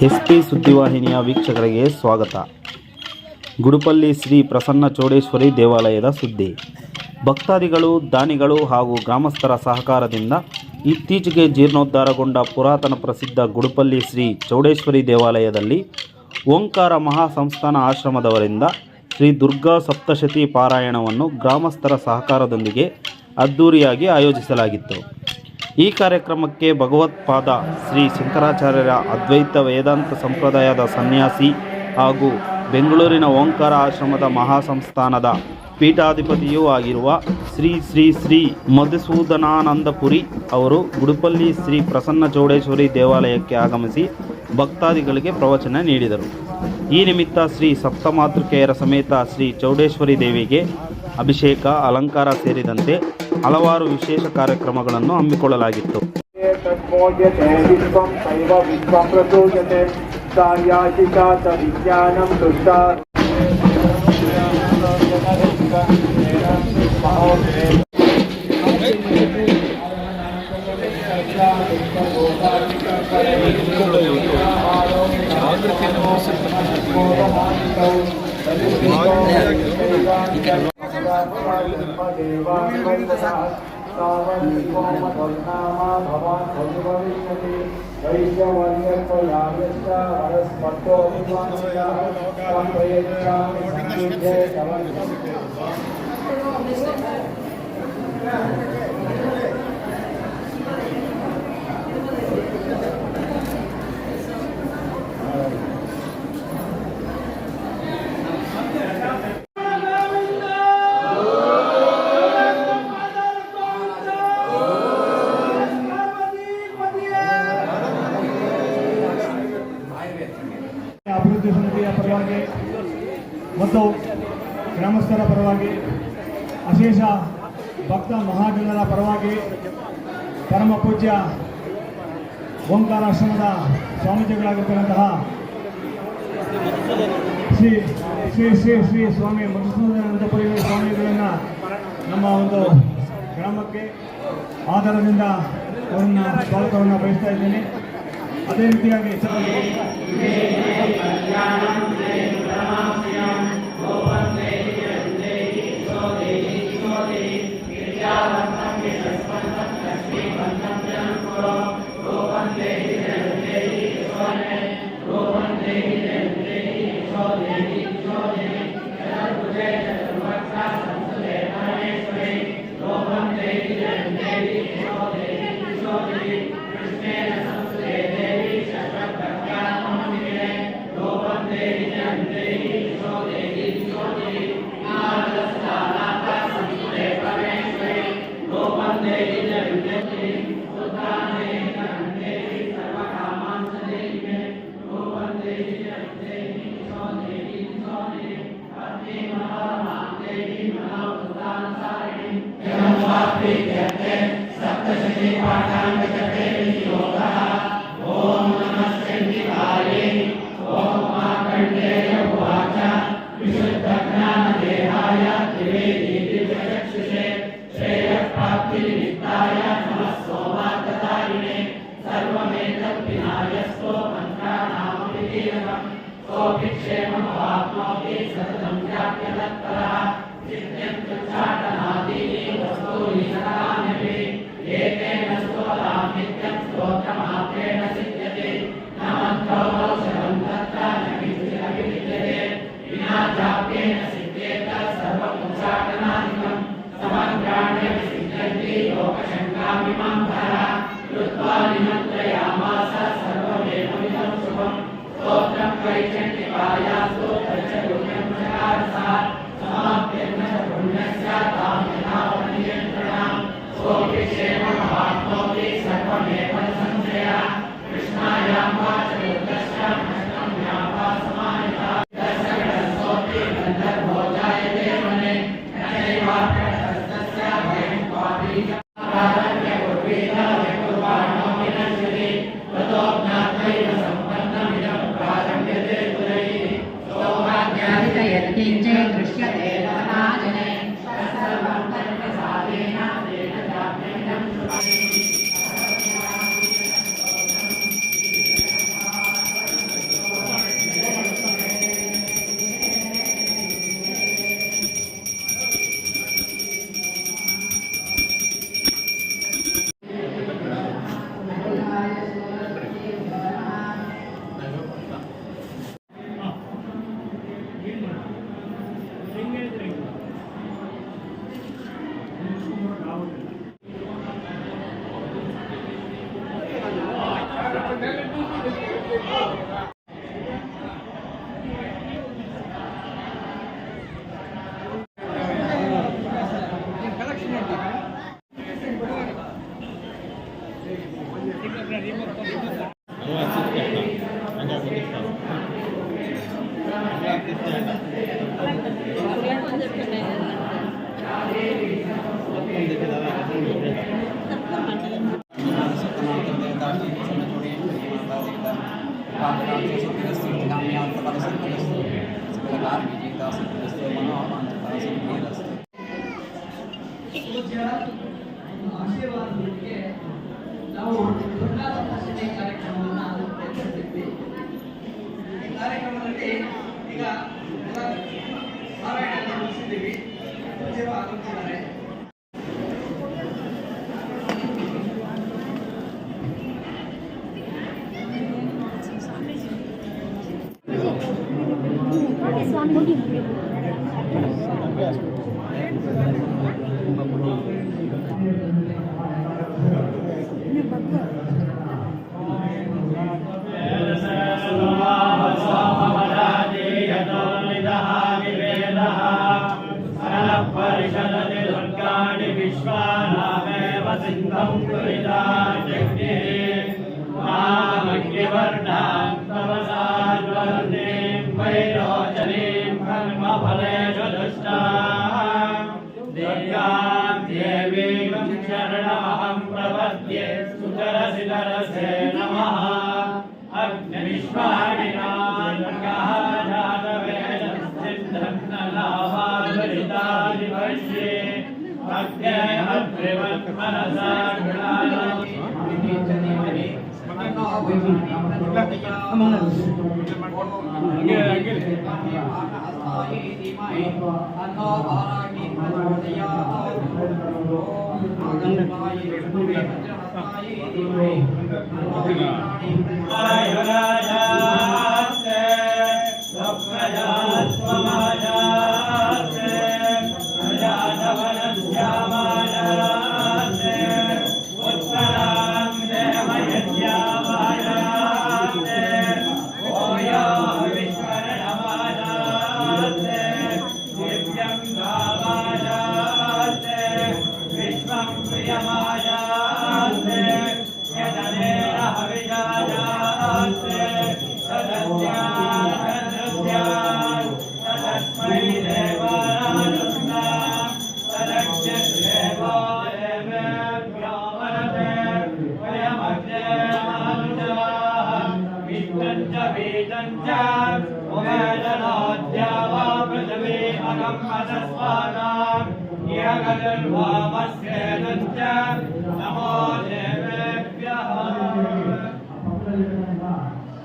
SP ಸುದ್ದಿವಾಹಿನಿಯ ವೀಕ್ಷಕರಿಗೆ ಸ್ವಾಗತ. ಗುಡುಪಲ್ಲಿ ಶ್ರೀ ಪ್ರಸನ್ನ ಚೌಡೇಶ್ವರಿ ದೇವಾಲಯದ ಸುದ್ದಿ. ಭಕ್ತಾದಿಗಳು, ದಾನಿಗಳು ಹಾಗೂ ಗ್ರಾಮಸ್ಥರ ಸಹಕಾರದಿಂದ ಇತ್ತೀಚೆಗೆ ಜೀರ್ಣೋದ್ಧಾರಗೊಂಡ ಪುರಾತನ ಪ್ರಸಿದ್ಧ ಗುಡುಪಲ್ಲಿ ಶ್ರೀ ಚೌಡೇಶ್ವರಿ ದೇವಾಲಯದಲ್ಲಿ ಓಂಕಾರ ಮಹಾಸಂಸ್ಥಾನ ಆಶ್ರಮದವರಿಂದ ಶ್ರೀ ದುರ್ಗಾ ಸಪ್ತಶತಿ ಪಾರಾಯಣವನ್ನು ಗ್ರಾಮಸ್ಥರ ಸಹಕಾರದೊಂದಿಗೆ ಅದ್ದೂರಿಯಾಗಿ ಆಯೋಜಿಸಲಾಗಿತ್ತು. ಈ ಕಾರ್ಯಕ್ರಮಕ್ಕೆ ಭಗವತ್ಪಾದ ಶ್ರೀ ಶಂಕರಾಚಾರ್ಯರ ಅದ್ವೈತ ವೇದಾಂತ ಸಂಪ್ರದಾಯದ ಸನ್ಯಾಸಿ ಹಾಗೂ ಬೆಂಗಳೂರಿನ ಓಂಕಾರ ಆಶ್ರಮದ ಮಹಾಸಂಸ್ಥಾನದ ಪೀಠಾಧಿಪತಿಯೂ ಆಗಿರುವ ಶ್ರೀ ಶ್ರೀ ಶ್ರೀ ಮಧುಸೂದನಾನಂದಪುರಿ ಅವರು ಗುಡುಪಲ್ಲಿ ಶ್ರೀ ಪ್ರಸನ್ನ ಚೌಡೇಶ್ವರಿ ದೇವಾಲಯಕ್ಕೆ ಆಗಮಿಸಿ ಭಕ್ತಾದಿಗಳಿಗೆ ಪ್ರವಚನ ನೀಡಿದರು. ಈ ನಿಮಿತ್ತ ಶ್ರೀ ಸಪ್ತಮಾತೃಕೆಯರ ಸಮೇತ ಶ್ರೀ ಚೌಡೇಶ್ವರಿ ದೇವಿಗೆ ಅಭಿಷೇಕ, ಅಲಂಕಾರ ಸೇರಿದಂತೆ ಹಲವಾರು ವಿಶೇಷ ಕಾರ್ಯಕ್ರಮಗಳನ್ನು ಹಮ್ಮಿಕೊಳ್ಳಲಾಗಿತ್ತು. ಅಭಿವೃದ್ಧಿ ಸಮಿತಿಯ ಪರವಾಗಿ ಮತ್ತು ಗ್ರಾಮಸ್ಥರ ಪರವಾಗಿ, ಅಶೇಷ ಭಕ್ತ ಮಹಾಜನರ ಪರವಾಗಿ ಪರಮ ಪೂಜ್ಯ ಓಂಕಾರಾಶ್ರಮದ ಸ್ವಾಮೀಜಿಗಳಾಗಿರ್ತಕ್ಕಂತಹ ಶ್ರೀ ಶ್ರೀ ಶ್ರೀ ಶ್ರೀ ಸ್ವಾಮಿ ಮಧುಸೂದನಾನಂದಪುರಿ ಸ್ವಾಮಿಗಳನ್ನು ನಮ್ಮ ಒಂದು ಗ್ರಾಮಕ್ಕೆ ಆಧಾರದಿಂದ ಅವರನ್ನು ಸ್ವಾಗತವನ್ನು ಬಯಸ್ತಾ ಇದ್ದೇನೆ. ಅದೇ ರೀತಿಯಾಗಿ ಆಶೀರ್ವಾದದೊಂದಿಗೆ ನಾವು ದುರ್ಗಾಸಪ್ತಶತಿ ಕಾರ್ಯಕ್ರಮವನ್ನು ಏರ್ಪಡಿಸಿದ್ವಿ. ಈ ಕಾರ್ಯಕ್ರಮದಲ್ಲಿ ಈಗ ಪಾರಾಯಣ ಮುಗಿಸಿದ್ದೀವಿ. ಪೂಜ್ಯರು ಆಗುತ್ತಿದ್ದಾರೆ. परिषदति दुर्गाणि विश्वानामेव सिन्धं पुरिदाजग्निः नामग्निवर्णां तमसाज्वर्णीं वैरोचनीं कर्मफलेषु दुष्टां दुर्गां देवीं शरणमहं प्रपद्ये सुतरसि तरसे नमः अग्निविश्वाणिना दुर्गाः जातवेदसिद्धन्नलाभादरितादिवश्ये अग्नेऽहद्रिवन्मनसा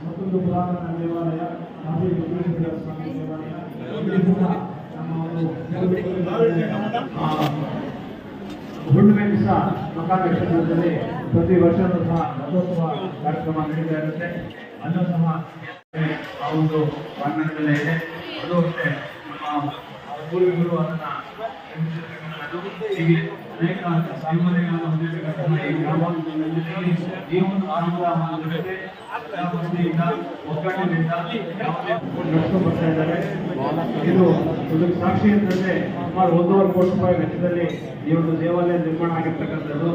ಮತ್ತೊಂದು ಪುರಾತನ ದೇವಾಲಯ ಕಾಶಿ ವಿಶ್ವೇಶ್ವರ ಸ್ವಾಮಿ ದೇವಾಲಯ ಹುಣ್ಣಿಮೆ ದಿವಸ ಮಕಾ ನಕ್ಷತ್ರದಲ್ಲಿ ಪ್ರತಿ ವರ್ಷವೂ ಸಹ ರಥೋತ್ಸವ ಕಾರ್ಯಕ್ರಮ ನಡೀತಾ ಇರುತ್ತೆ. ಅದು ಸಹ ಆ ಒಂದು ಪ್ರಾಂಗಣದಲ್ಲೇ ಇದೆ. ಅದು ಅಷ್ಟೇ ನಮ್ಮ ಪೂರ್ವಿಕರು ಅದನ್ನ ಹೀಗೆ ಅನೇಕ ಸಾಮಾನ್ಯಗಳನ್ನು ಹೊಂದಿರತಕ್ಕಂತಹ ಈ ಗ್ರಾಮ ಈ ಒಂದು ಆನಂದ ಜೊತೆ ಒಗ್ಗಟ್ಟಿನಿಂದ ನಡೆಸ್ಕೊಂಡು ಬರ್ತಾ ಇದ್ದಾರೆ. ಇದು ಇದಕ್ಕೆ ಸಾಕ್ಷಿ ಅಂತಂದ್ರೆ ಸುಮಾರು 1.5 ಕೋಟಿ ರೂಪಾಯಿ ವೆಚ್ಚದಲ್ಲಿ ಈ ಒಂದು ದೇವಾಲಯ ನಿರ್ಮಾಣ ಆಗಿರ್ತಕ್ಕಂಥದ್ದು.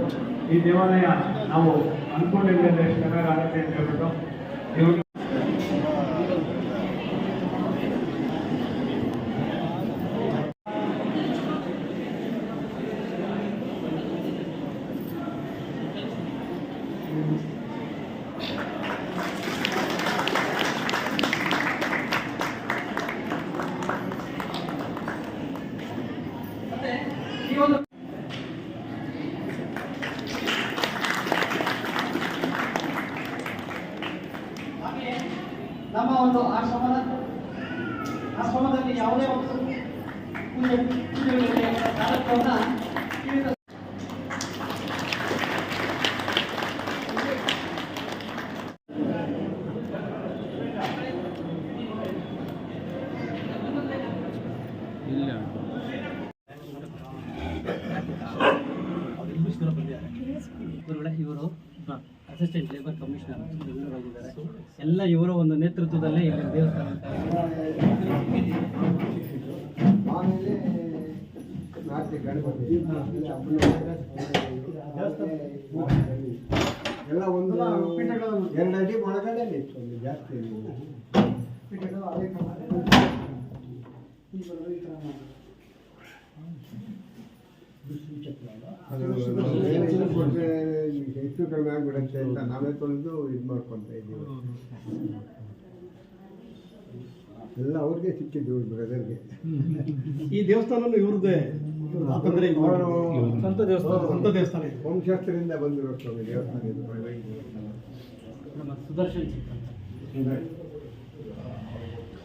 ಈ ದೇವಾಲಯ ನಾವು ಅನ್ಕೊಂಡಿದ್ದೇವೆ ಎಷ್ಟು ಚೆನ್ನಾಗಿ ಆಗುತ್ತೆ ಅಂತ ಹೇಳ್ಬಿಟ್ಟು ನಮ್ಮ ಒಂದು ಆಶ್ರಮದಲ್ಲಿ ಯಾವುದೇ ಒಂದು ಪೂಜೆಗಳಿಗೆ ಕಾರ್ಯಕ್ರಮವನ್ನು ಇವರು ಅಸಿಸ್ಟೆಂಟ್ ಲೇಬರ್ ಕಮಿಷನರ್ ಬೆಂಗಳೂರಾಗಿದ್ದಾರೆ. ಎಲ್ಲ ಇವರ ಒಂದು ನೇತೃತ್ವದಲ್ಲೇ ಇಲ್ಲಿ ದೇವಸ್ಥಾನ ಎಲ್ಲ ಒಂದು 2 ಅಡಿ ಒಳಗಡೆ ಇತ್ತು, ಒಂದು ಜಾಸ್ತಿ ಇರಲಿಲ್ಲ. ಹೆಚ್ಚು ಕಡಿಮೆ ಆಗ್ಬಿಡತ್ತೆ ಅಂತ ನಾವೇ ತೊಳೆದು ಇದು ಮಾಡ್ಕೊತ ಇದ್ದೀವಿ. ಎಲ್ಲ ಅವ್ರಿಗೆ ಸಿಕ್ಕಿದ್ದು ಬ್ರದರ್ಗೆ. ಈ ದೇವಸ್ಥಾನ ಇವ್ರದ್ದೇ ಅಂತಂದ್ರೆ ಸ್ವಂತ ದೇವಸ್ಥಾನ ವಂಶಾಸ್ತ್ರದಿಂದ ಬಂದಿರೋ ಸ್ವಾಮಿ ದೇವಸ್ಥಾನ ಇದು. ನಮ್ಮ ಸುದರ್ಶನ್ ಚಿಕ್ಕ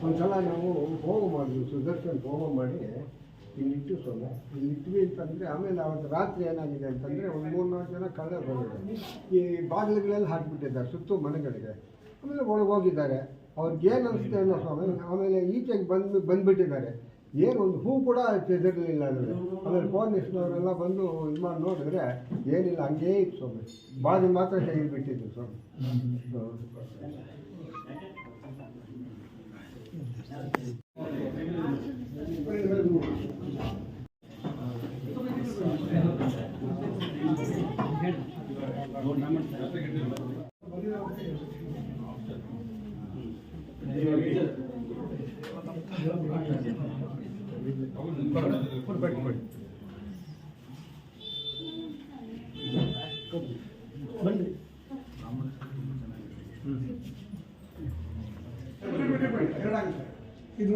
ಒಂದ್ಸಲ ನಾವು ಹೋಮ ಮಾಡಿದ್ವಿ, ಸುದರ್ಶನ್ ಹೋಮ ಮಾಡಿ ಇಲ್ಲಿಟ್ಟು ಸ್ವಾಮಿ ಇಲ್ಲಿಟ್ವಿ ಅಂತಂದರೆ ಆಮೇಲೆ ಅವತ್ತು ರಾತ್ರಿ ಏನಾಗಿದೆ ಅಂತಂದರೆ ಒಂದು 3-4 ಜನ ಕಳ್ಳರು ಬಂದಿದ್ದಾರೆ. ಈ ಬಾಗಿಲುಗಳೆಲ್ಲ ಹಾಕಿಬಿಟ್ಟಿದ್ದಾರೆ ಸುತ್ತು ಮನೆಗಳಿಗೆ. ಆಮೇಲೆ ಒಳಗೆ ಹೋಗಿದ್ದಾರೆ. ಅವ್ರಿಗೇನು ಅನಿಸುತ್ತೆ ಅನ್ನೋ ಸ್ವಾಮಿ. ಆಮೇಲೆ ಈಚೆಗೆ ಬಂದುಬಿಟ್ಟಿದ್ದಾರೆ. ಏನು ಒಂದು ಹೂ ಕೂಡ ಚೆದರಲಿಲ್ಲ ಅಂದರೆ. ಆಮೇಲೆ ಪೊಲೀಸ್ನವರೆಲ್ಲ ಬಂದು ಇದು ಮಾಡಿ ನೋಡಿದ್ರೆ ಏನಿಲ್ಲ, ಹಂಗೇ ಇತ್ತು ಸ್ವಾಮಿ. ಬಾಗಿಲು ಮಾತ್ರ ತೆಗೆದುಬಿಟ್ಟಿದ್ದು ಸ್ವಾಮಿ. ಇದು